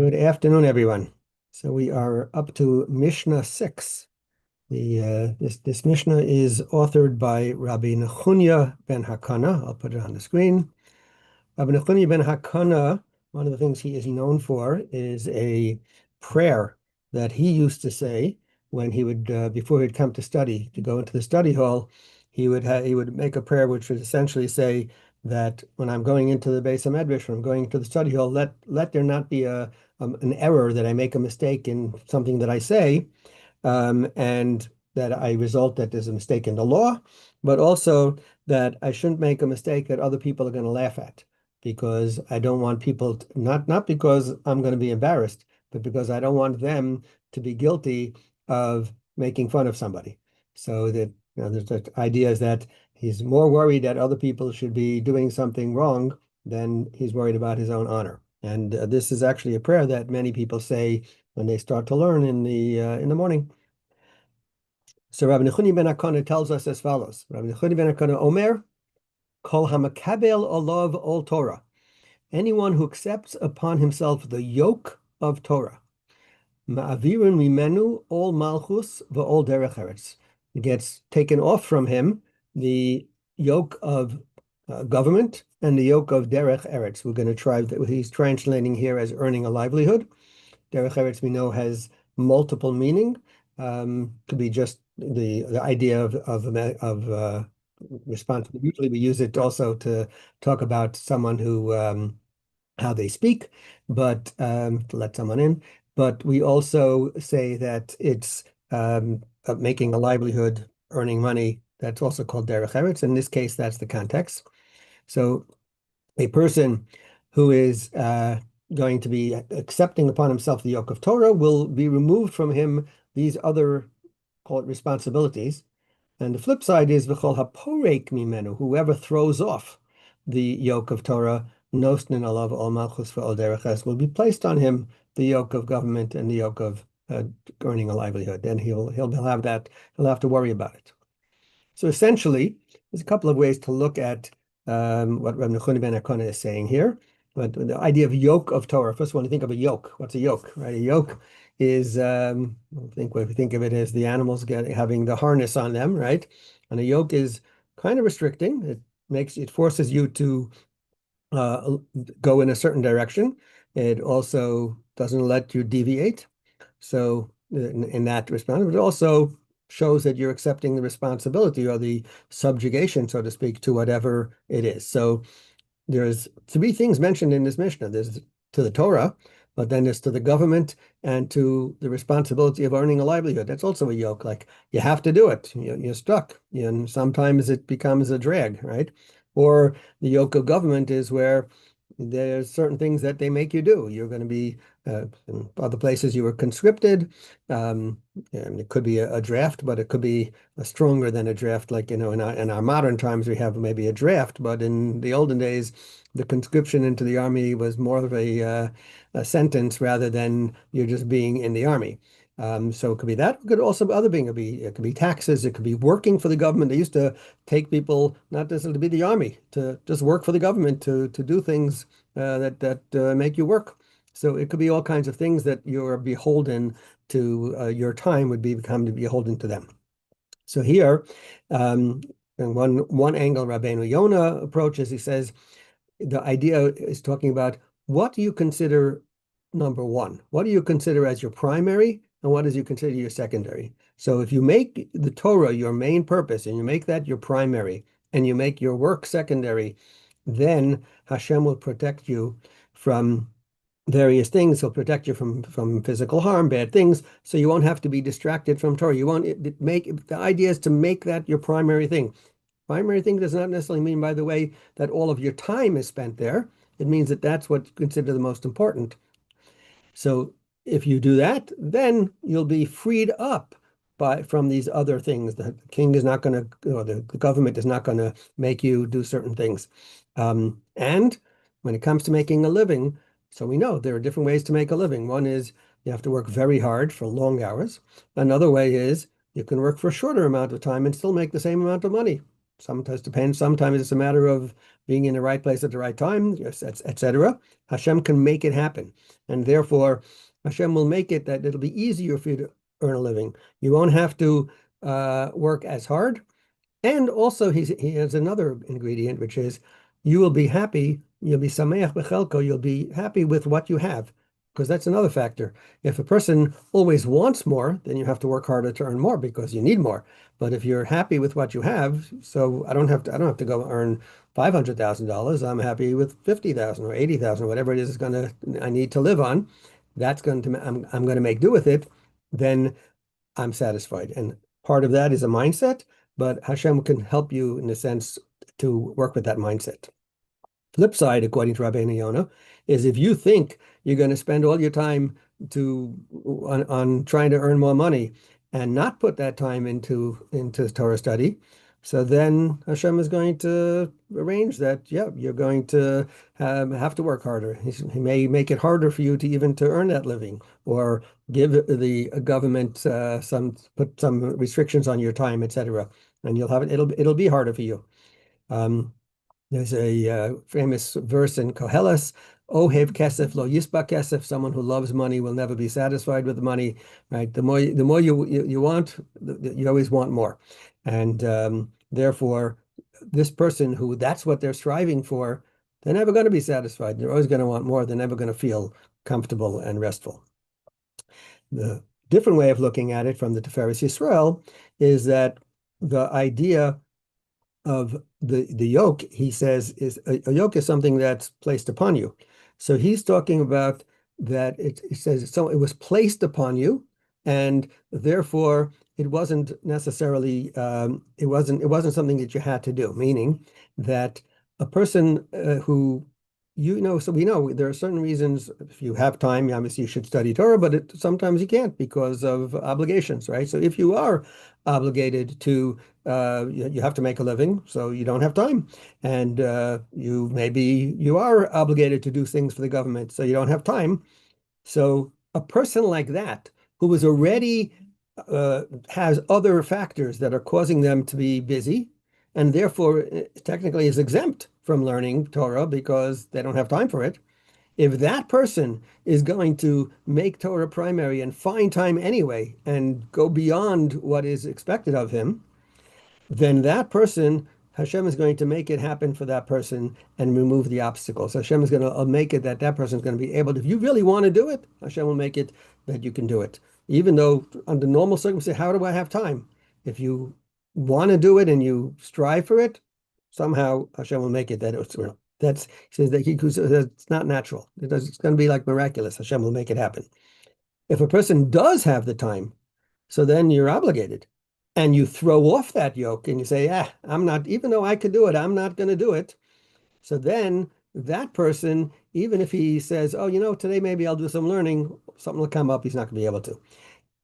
Good afternoon, everyone. So we are up to Mishnah 6. This Mishnah is authored by Rabbi Nechunya ben Hakana. I'll put it on the screen. Rabbi Nechunya ben Hakana, one of the things he is known for is a prayer that he used to say when he would, before he'd come to study, to go into the study hall, he would make a prayer which would essentially say that when I'm going into the Beis HaMedrash, when I'm going into the study hall, let there not be an error that I make a mistake in something that I say, and that I result that there's a mistake in the law, but also that I shouldn't make a mistake that other people are going to laugh at, because I don't want people to, not because I'm going to be embarrassed, but because I don't want them to be guilty of making fun of somebody. So that there's the idea is that he's more worried that other people should be doing something wrong than he's worried about his own honor. And this is actually a prayer that many people say when they start to learn in the morning. So Rabbi Nechunya ben Hakana tells us as follows. Rabbi Nechunya ben Hakana Omer, Kol hamakabel olav ol Torah. Anyone who accepts upon himself the yoke of Torah. Ma'avirun mimenu ol malchus v'ol derech eretz. It gets taken off from him the yoke of government and the yoke of derech eretz. We're going to try that he's translating here as earning a livelihood. Derech eretz we know has multiple meaning. Could be just the idea of responsibility. Usually we use it also to talk about someone who how they speak, but to let someone in. But we also say that it's making a livelihood, earning money. That's also called derech eretz. In this case, that's the context. So a person who is going to be accepting upon himself the yoke of Torah will be removed from him these other, call it responsibilities. And the flip side is v'chol haporek mimenu, whoever throws off the yoke of Torah, nosnin alav ol malchus v'ol derech will be placed on him the yoke of government and the yoke of earning a livelihood. Then he'll have that, he'll have to worry about it. So essentially, there's a couple of ways to look at what Rabbi Nechunya ben Hakana is saying here. But the idea of yoke of Torah, first one, to think of a yoke. What's a yoke, right? A yoke is, I think we think of it as the animals having the harness on them, right? And a yoke is kind of restricting. It forces you to uh, go in a certain direction. It also doesn't let you deviate. So in that response, but it also shows that you're accepting the responsibility or the subjugation, so to speak, to whatever it is. So there's three things mentioned in this Mishnah. There's to the Torah, but then there's to the government and to the responsibility of earning a livelihood. That's also a yoke. Like you have to do it. You're stuck. And sometimes it becomes a drag, right? Or the yoke of government is where there's certain things that they make you do. You're going to be in other places you were conscripted. And it could be a draft, but it could be stronger than a draft. Like, in our modern times, we have maybe a draft, but in the olden days, the conscription into the army was more of a sentence rather than you're just being in the army. So it could be that. It could also other being. It could be taxes. It could be working for the government. They used to take people not just to be the army, to just work for the government, to do things that make you work. So it could be all kinds of things that you're beholden to. Your time would become to be beholden to them. So here, and one angle Rabbeinu Yonah approaches, he says the idea is talking about what do you consider number one? What do you consider as your primary, and what do you consider your secondary? So if you make the Torah your main purpose, and you make that your primary, and you make your work secondary, then Hashem will protect you from various things. He'll protect you from physical harm, bad things, so you won't have to be distracted from Torah. You won't make the idea is to make that your primary thing. Primary thing does not necessarily mean, by the way, that all of your time is spent there. It means that that's what you consider the most important. So if you do that, then you'll be freed up from these other things. The king is not going to, or the government is not going to make you do certain things. And when it comes to making a living, so we know there are different ways to make a living. One is you have to work very hard for long hours. Another way is you can work for a shorter amount of time and still make the same amount of money. Sometimes depends. Sometimes it's a matter of being in the right place at the right time, yes, etc. Hashem can make it happen. And therefore, Hashem will make it that it'll be easier for you to earn a living. You won't have to work as hard. And also, he has another ingredient, which is you will be happy. You'll be sameach bechelko. You'll be happy with what you have, because that's another factor. If a person always wants more, then you have to work harder to earn more because you need more. But if you're happy with what you have, so I don't have to go earn $500,000. I'm happy with 50,000 or 80,000, whatever it is I need to live on. I'm going to make do with it. Then I'm satisfied. And part of that is a mindset, but Hashem can help you in a sense to work with that mindset. Flip side, according to Rabbeinu Yonah, is if you think you're going to spend all your time on trying to earn more money and not put that time into Torah study, so then Hashem is going to arrange that, yeah, you're going to have to work harder. He may make it harder for you to earn that living, or give the government put some restrictions on your time, etc. And it'll be harder for you. There's a famous verse in Koheles, Ohev kesef lo yisba kesef. Someone who loves money will never be satisfied with the money, right? The more you want, you always want more. And therefore, this person who that's what they're striving for, they're never going to be satisfied. They're always going to want more. They're never going to feel comfortable and restful. The different way of looking at it from the Tiferes Yisrael is that the idea of the yoke, he says, is a yoke is something that's placed upon you. So he's talking about that it says so it was placed upon you, and therefore it wasn't necessarily it wasn't something that you had to do, meaning that a person who so we know there are certain reasons. If you have time, obviously you should study Torah, but sometimes you can't because of obligations, right? So if you are obligated to, you have to make a living, so you don't have time. And you are obligated to do things for the government, so you don't have time. So a person like that who is already has other factors that are causing them to be busy, and therefore technically is exempt from learning Torah because they don't have time for it. If that person is going to make Torah primary and find time anyway and go beyond what is expected of him, then that person, Hashem is going to make it happen for that person and remove the obstacles. Hashem is going to make it that person is going to be able to, if you really want to do it, Hashem will make it that you can do it. Even though under normal circumstances, how do I have time? If you want to do it and you strive for it, somehow Hashem will make it that it's real. He says that it's not natural. It's going to be like miraculous. Hashem will make it happen. If a person does have the time, so then you're obligated. And you throw off that yoke and you say, I'm not, even though I could do it, I'm not going to do it. So then that person, even if he says, today maybe I'll do some learning, something will come up, he's not going to be able to.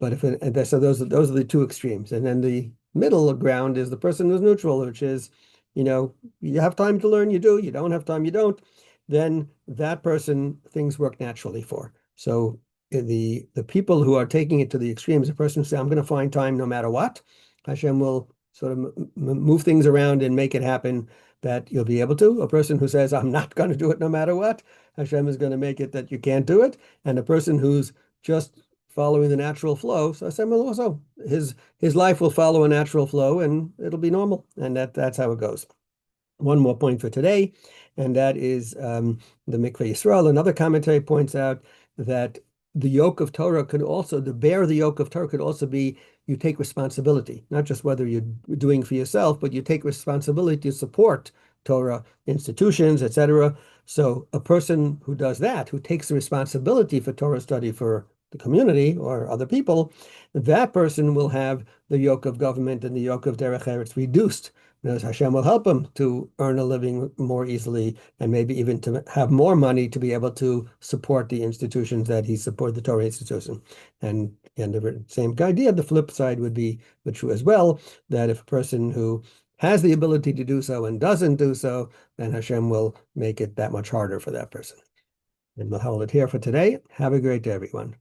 But so those are the two extremes. And then the middle ground is the person who's neutral, which is, you have time to learn, you do. You don't have time, you don't. Then that person, things work naturally for. So the people who are taking it to the extremes, the person who says, I'm going to find time no matter what, Hashem will sort of move things around and make it happen that you'll be able to. A person who says, I'm not going to do it no matter what, Hashem is going to make it that you can't do it. And a person who's just following the natural flow, so Hashem will also, his life will follow a natural flow and it'll be normal. And that's how it goes. One more point for today, and that is the Mikveh Yisrael. Another commentary points out that the yoke of Torah to bear the yoke of Torah could also be you take responsibility, not just whether you're doing for yourself, but you take responsibility to support Torah institutions, etc. So a person who does that, who takes the responsibility for Torah study for the community or other people, that person will have the yoke of government and the yoke of derech eretz reduced. Because Hashem will help him to earn a living more easily and maybe even to have more money to be able to support the institutions that he supports, the Torah institution. And the same idea, the flip side would be true as well, that if a person who has the ability to do so and doesn't do so, then Hashem will make it that much harder for that person. And we'll hold it here for today. Have a great day, everyone.